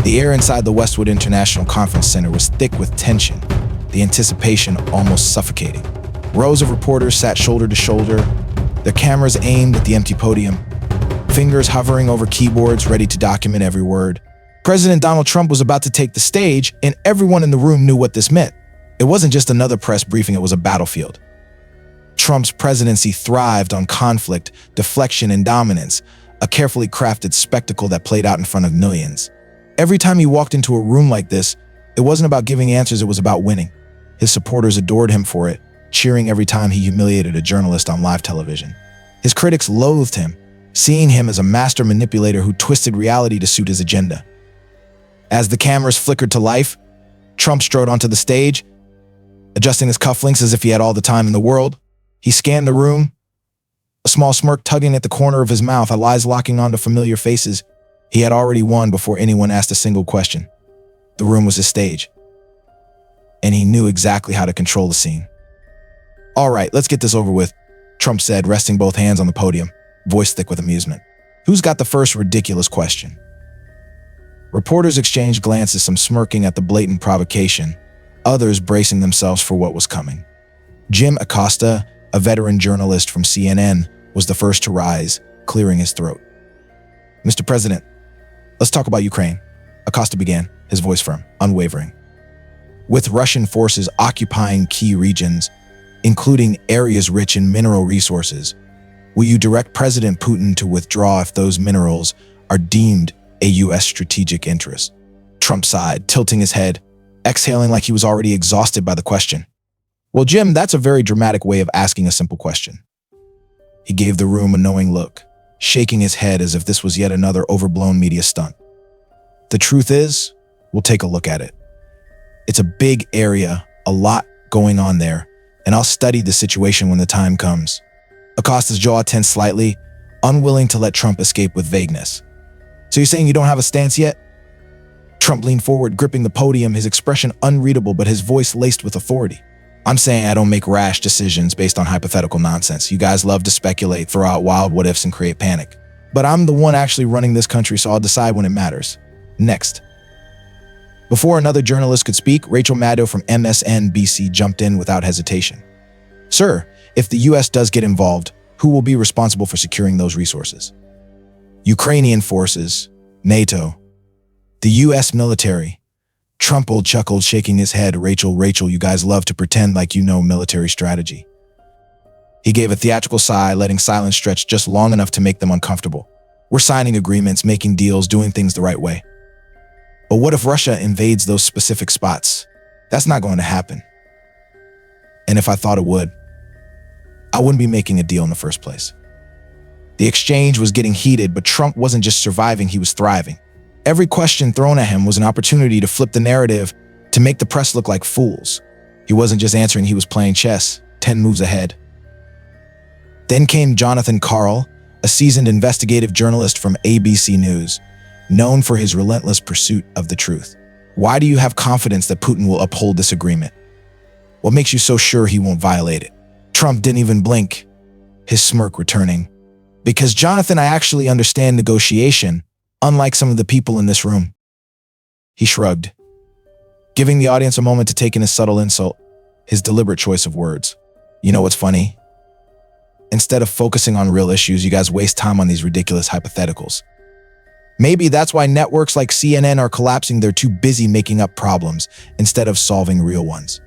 The air inside the Westwood International Conference Center was thick with tension, the anticipation almost suffocating. Rows of reporters sat shoulder to shoulder, their cameras aimed at the empty podium, fingers hovering over keyboards ready to document every word. President Donald Trump was about to take the stage, and everyone in the room knew what this meant. It wasn't just another press briefing, it was a battlefield. Trump's presidency thrived on conflict, deflection, and dominance, a carefully crafted spectacle that played out in front of millions. Every time he walked into a room like this, it wasn't about giving answers, it was about winning. His supporters adored him for it, cheering every time he humiliated a journalist on live television. His critics loathed him, seeing him as a master manipulator who twisted reality to suit his agenda. As the cameras flickered to life, Trump strode onto the stage, adjusting his cufflinks as if he had all the time in the world. He scanned the room, a small smirk tugging at the corner of his mouth, eyes locking onto familiar faces. He had already won before anyone asked a single question. The room was his stage, and he knew exactly how to control the scene. "All right, let's get this over with," Trump said, resting both hands on the podium, voice thick with amusement. "Who's got the first ridiculous question?" Reporters exchanged glances, some smirking at the blatant provocation, others bracing themselves for what was coming. Jim Acosta, a veteran journalist from CNN, was the first to rise, clearing his throat. "Mr. President, let's talk about Ukraine," Acosta began, his voice firm, unwavering. "With Russian forces occupying key regions, including areas rich in mineral resources, will you direct President Putin to withdraw if those minerals are deemed a U.S. strategic interest?" Trump sighed, tilting his head, exhaling like he was already exhausted by the question. "Well, Jim, that's a very dramatic way of asking a simple question." He gave the room a knowing look, shaking his head as if this was yet another overblown media stunt. "The truth is, we'll take a look at it. It's a big area, a lot going on there, and I'll study the situation when the time comes." Acosta's jaw tensed slightly, unwilling to let Trump escape with vagueness. "So you're saying you don't have a stance yet?" Trump leaned forward, gripping the podium, his expression unreadable but his voice laced with authority. "I'm saying I don't make rash decisions based on hypothetical nonsense. You guys love to speculate, throw out wild what-ifs, and create panic. But I'm the one actually running this country, so I'll decide when it matters. Next." Before another journalist could speak, Rachel Maddow from MSNBC jumped in without hesitation. "Sir, if the U.S. does get involved, who will be responsible for securing those resources?" "Ukrainian forces, NATO, the U.S. military." Trump chuckled, shaking his head. Rachel, you guys love to pretend like you know military strategy." He gave a theatrical sigh, letting silence stretch just long enough to make them uncomfortable. "We're signing agreements, making deals, doing things the right way. But what if Russia invades those specific spots? That's not going to happen. And if I thought it would, I wouldn't be making a deal in the first place." The exchange was getting heated, but Trump wasn't just surviving, he was thriving. Every question thrown at him was an opportunity to flip the narrative, to make the press look like fools. He wasn't just answering, he was playing chess, 10 moves ahead. Then came Jonathan Karl, a seasoned investigative journalist from ABC News, known for his relentless pursuit of the truth. "Why do you have confidence that Putin will uphold this agreement? What makes you so sure he won't violate it?" Trump didn't even blink, his smirk returning. "Because Jonathan, I actually understand negotiation, unlike some of the people in this room." He shrugged, giving the audience a moment to take in his subtle insult, his deliberate choice of words. "You know what's funny? Instead of focusing on real issues, you guys waste time on these ridiculous hypotheticals. Maybe that's why networks like CNN are collapsing. They're too busy making up problems instead of solving real ones."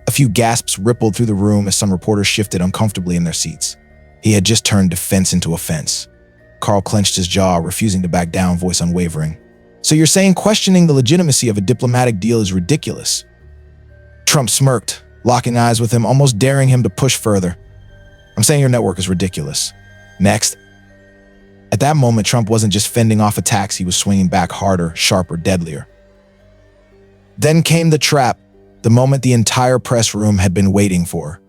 A few gasps rippled through the room as some reporters shifted uncomfortably in their seats. He had just turned defense into offense. Karl clenched his jaw, refusing to back down, voice unwavering. "So you're saying questioning the legitimacy of a diplomatic deal is ridiculous?" Trump smirked, locking eyes with him, almost daring him to push further. "I'm saying your network is ridiculous. Next." At that moment, Trump wasn't just fending off attacks, he was swinging back harder, sharper, deadlier. Then came the trap, the moment the entire press room had been waiting for.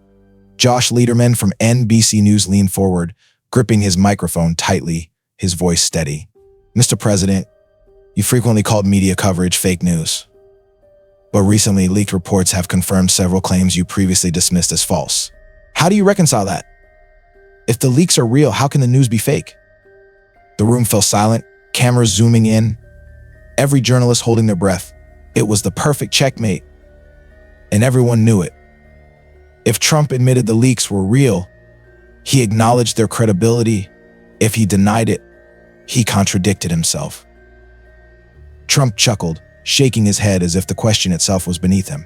Josh Lederman from NBC News leaned forward, gripping his microphone tightly, his voice steady. "Mr. President, you frequently called media coverage fake news. But recently, leaked reports have confirmed several claims you previously dismissed as false. How do you reconcile that? If the leaks are real, how can the news be fake?" The room fell silent, cameras zooming in, every journalist holding their breath. It was the perfect checkmate, and everyone knew it. If Trump admitted the leaks were real, he acknowledged their credibility. If he denied it, he contradicted himself. Trump chuckled, shaking his head as if the question itself was beneath him.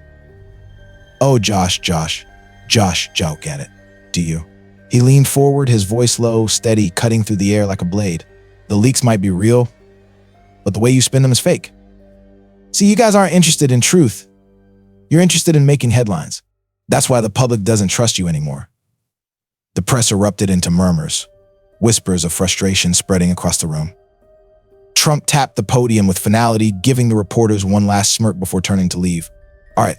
"Oh, Josh, joke at it, do you?" He leaned forward, his voice low, steady, cutting through the air like a blade. "The leaks might be real, but the way you spin them is fake. See, you guys aren't interested in truth. You're interested in making headlines. That's why the public doesn't trust you anymore." The press erupted into murmurs, whispers of frustration spreading across the room. Trump tapped the podium with finality, giving the reporters one last smirk before turning to leave. "All right,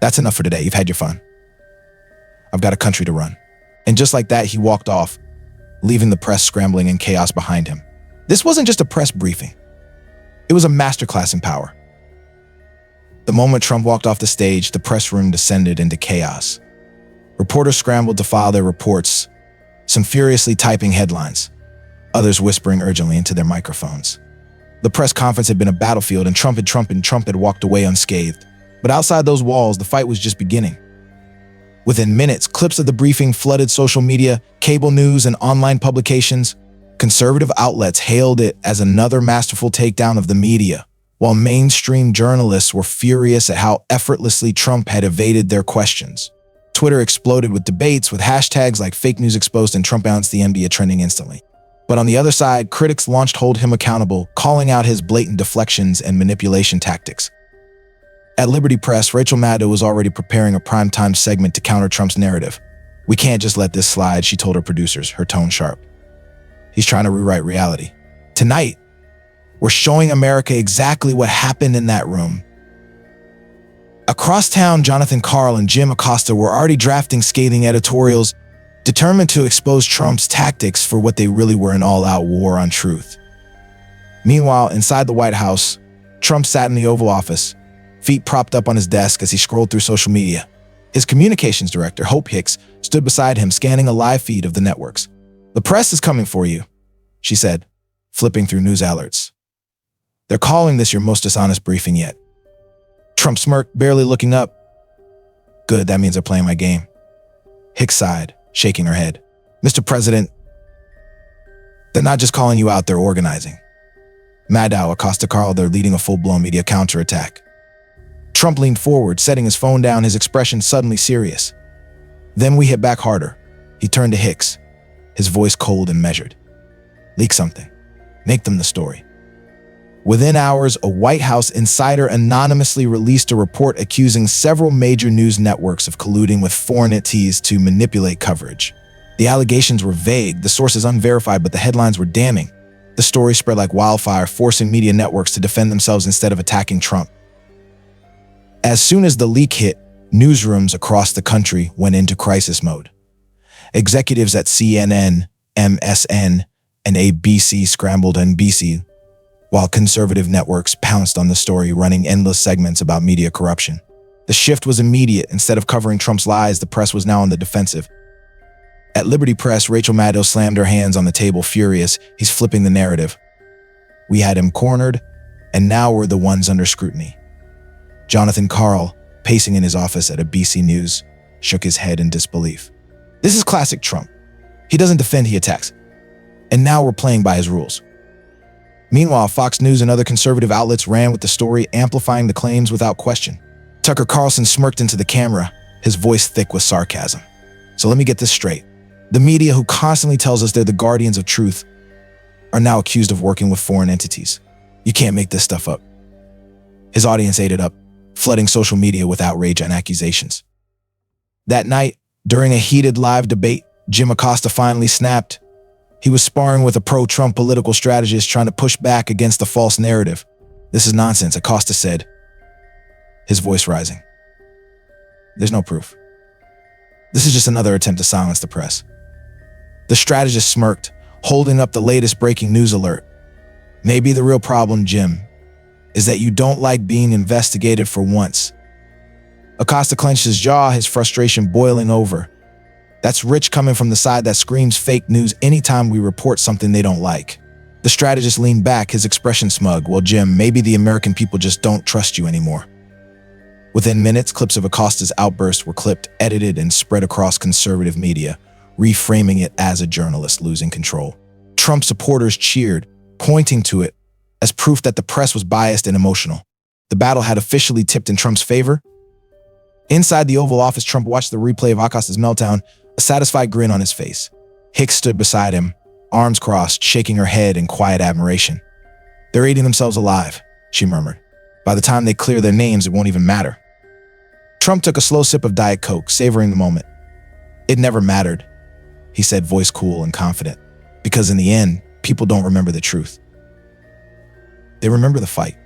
that's enough for today. You've had your fun. I've got a country to run." And just like that, he walked off, leaving the press scrambling in chaos behind him. This wasn't just a press briefing. It was a masterclass in power. The moment Trump walked off the stage, the press room descended into chaos. Reporters scrambled to file their reports, some furiously typing headlines, others whispering urgently into their microphones. The press conference had been a battlefield, and Trump had walked away unscathed. But outside those walls, the fight was just beginning. Within minutes, clips of the briefing flooded social media, cable news, and online publications. Conservative outlets hailed it as another masterful takedown of the media, while mainstream journalists were furious at how effortlessly Trump had evaded their questions. Twitter exploded with debates, with hashtags like "fake news exposed" and "Trump bounced the media" trending instantly. But on the other side, critics launched hold him accountable, calling out his blatant deflections and manipulation tactics. At Liberty Press, Rachel Maddow was already preparing a primetime segment to counter Trump's narrative. "We can't just let this slide," she told her producers, her tone sharp. "He's trying to rewrite reality. Tonight, we're showing America exactly what happened in that room." Across town, Jonathan Karl and Jim Acosta were already drafting scathing editorials, determined to expose Trump's tactics for what they really were: an all-out war on truth. Meanwhile, inside the White House, Trump sat in the Oval Office, feet propped up on his desk as he scrolled through social media. His communications director, Hope Hicks, stood beside him, scanning a live feed of the networks. "The press is coming for you," she said, flipping through news alerts. "They're calling this your most dishonest briefing yet." Trump smirked, barely looking up. "Good, that means they're playing my game." Hicks sighed, shaking her head. "Mr. President, they're not just calling you out, they're organizing." Maddow, Acosta, Karl, they're leading a full-blown media counterattack. Trump leaned forward, setting his phone down, his expression suddenly serious. "Then we hit back harder." He turned to Hicks, his voice cold and measured. "Leak something. Make them the story." Within hours, a White House insider anonymously released a report accusing several major news networks of colluding with foreign entities to manipulate coverage. The allegations were vague, the sources unverified, but the headlines were damning. The story spread like wildfire, forcing media networks to defend themselves instead of attacking Trump. As soon as the leak hit, newsrooms across the country went into crisis mode. Executives at CNN, MSN, and ABC scrambled NBC, while conservative networks pounced on the story, running endless segments about media corruption. The shift was immediate. Instead of covering Trump's lies, the press was now on the defensive. At Liberty Press, Rachel Maddow slammed her hands on the table, furious. "He's flipping the narrative. We had him cornered, and now we're the ones under scrutiny." Jonathan Karl, pacing in his office at ABC News, shook his head in disbelief. "This is classic Trump. He doesn't defend, he attacks. And now we're playing by his rules." Meanwhile, Fox News and other conservative outlets ran with the story, amplifying the claims without question. Tucker Carlson smirked into the camera, his voice thick with sarcasm. "So let me get this straight. The media, who constantly tells us they're the guardians of truth, are now accused of working with foreign entities. You can't make this stuff up." His audience ate it up, flooding social media with outrage and accusations. That night, during a heated live debate, Jim Acosta finally snapped. He was sparring with a pro-Trump political strategist trying to push back against the false narrative. "This is nonsense," Acosta said, his voice rising. "There's no proof. This is just another attempt to silence the press." The strategist smirked, holding up the latest breaking news alert. "Maybe the real problem, Jim, is that you don't like being investigated for once." Acosta clenched his jaw, his frustration boiling over. "That's rich coming from the side that screams fake news anytime we report something they don't like. The strategist leaned back, his expression smug. Well, Jim, maybe the American people just don't trust you anymore. Within minutes, clips of Acosta's outburst were clipped, edited, and spread across conservative media, reframing it as a journalist losing control. Trump supporters cheered, pointing to it as proof that the press was biased and emotional. The battle had officially tipped in Trump's favor. Inside the Oval Office, Trump watched the replay of Acosta's meltdown, a satisfied grin on his face. Hicks stood beside him, arms crossed, shaking her head in quiet admiration. They're eating themselves alive, she murmured. By the time they clear their names, it won't even matter. Trump took a slow sip of Diet Coke, savoring the moment. It never mattered, he said, voice cool and confident, because in the end, people don't remember the truth. They remember the fight.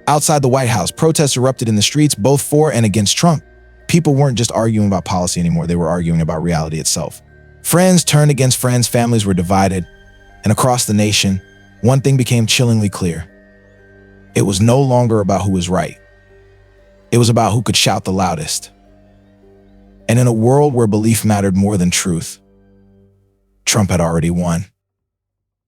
Outside the White House, protests erupted in the streets, both for and against Trump. People weren't just arguing about policy anymore, they were arguing about reality itself. Friends turned against friends, families were divided, and across the nation, one thing became chillingly clear. It was no longer about who was right. It was about who could shout the loudest. And in a world where belief mattered more than truth, Trump had already won.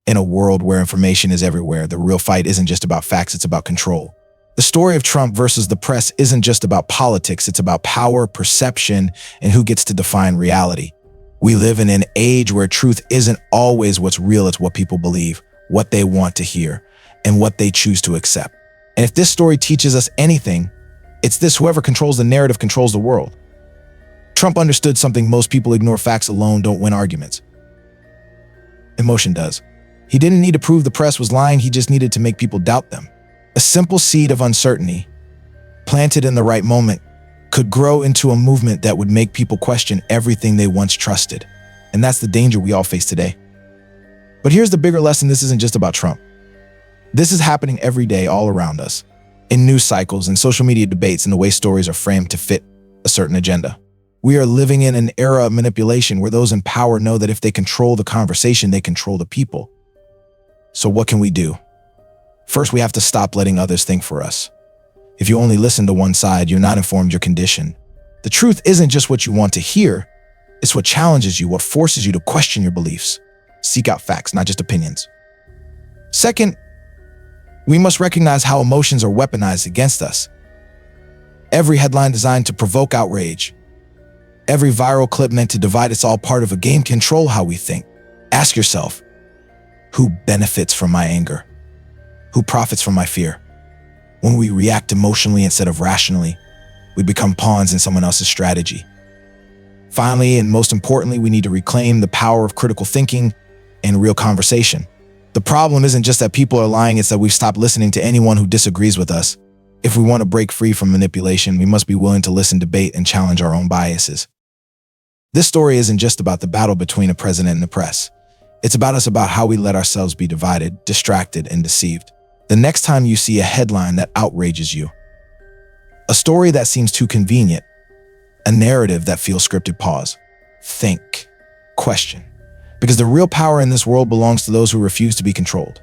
In a world where information is everywhere, the real fight isn't just about facts, it's about control. The story of Trump versus the press isn't just about politics, it's about power, perception, and who gets to define reality. We live in an age where truth isn't always what's real, it's what people believe, what they want to hear, and what they choose to accept. And if this story teaches us anything, it's this: whoever controls the narrative controls the world. Trump understood something most people ignore: facts alone don't win arguments. Emotion does. He didn't need to prove the press was lying, he just needed to make people doubt them. A simple seed of uncertainty, planted in the right moment, could grow into a movement that would make people question everything they once trusted. And that's the danger we all face today. But here's the bigger lesson: this isn't just about Trump. This is happening every day all around us, in news cycles and social media debates, and the way stories are framed to fit a certain agenda. We are living in an era of manipulation where those in power know that if they control the conversation, they control the people. So what can we do? First, we have to stop letting others think for us. If you only listen to one side, you're not informed, you're conditioned. The truth isn't just what you want to hear, it's what challenges you, what forces you to question your beliefs. Seek out facts, not just opinions. Second, we must recognize how emotions are weaponized against us. Every headline designed to provoke outrage, every viral clip meant to divide, it's all part of a game. Control how we think. Ask yourself, who benefits from my anger? Who profits from my fear? When we react emotionally instead of rationally, we become pawns in someone else's strategy. Finally, and most importantly, we need to reclaim the power of critical thinking and real conversation. The problem isn't just that people are lying, it's that we've stopped listening to anyone who disagrees with us. If we want to break free from manipulation, we must be willing to listen, debate, and challenge our own biases. This story isn't just about the battle between a president and the press. It's about how we let ourselves be divided, distracted, and deceived. The next time you see a headline that outrages you, a story that seems too convenient, a narrative that feels scripted, pause, think, question. Because the real power in this world belongs to those who refuse to be controlled.